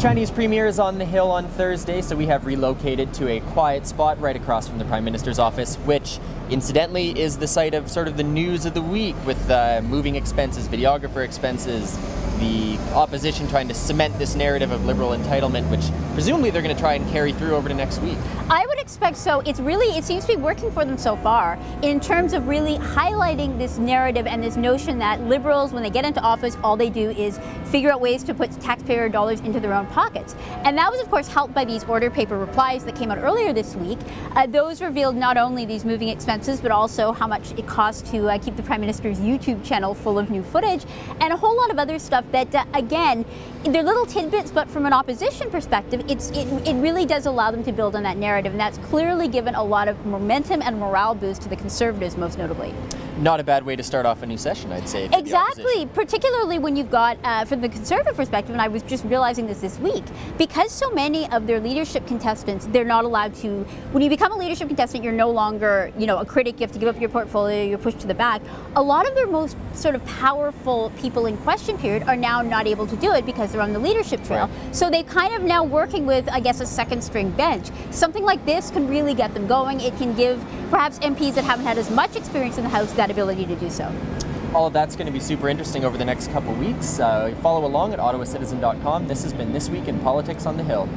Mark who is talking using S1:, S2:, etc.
S1: Chinese Premier is on the Hill on Thursday, so we have relocated to a quiet spot right across from the Prime Minister's office, which incidentally is the site of sort of the news of the week with moving expenses, videographer expenses, the opposition trying to cement this narrative of Liberal entitlement, which presumably they're going to try and carry through over to next week.
S2: I would expect so. It seems to be working for them so far in terms of really highlighting this narrative and this notion that Liberals, when they get into office, all they do is figure out ways to put taxpayer dollars into their own pockets. And that was, of course, helped by these order paper replies that came out earlier this week. Those revealed not only these moving expenses, but also how much it costs to keep the Prime Minister's YouTube channel full of new footage, and a whole lot of other stuff that, again, they're little tidbits, but from an opposition perspective, it really does allow them to build on that narrative, and that's clearly given a lot of momentum and morale boost to the Conservatives, most notably.
S1: Not a bad way to start off a new session, I'd say.
S2: Exactly, particularly when you've got, from the Conservative perspective, and I was just realizing this week, because so many of their leadership contestants, they're not allowed to, when you become a leadership contestant, you're no longer, a critic, you have to give up your portfolio, you're pushed to the back. A lot of their most sort of powerful people in question period are now not able to do it because they're on the leadership trail. Right. So they kind of now working with, I guess, a second string bench. Something like this can really get them going. It can give perhaps MPs that haven't had as much experience in the House that ability to do so.
S1: All of that's going to be super interesting over the next couple of weeks. Follow along at ottawacitizen.com. This has been This Week in Politics on the Hill.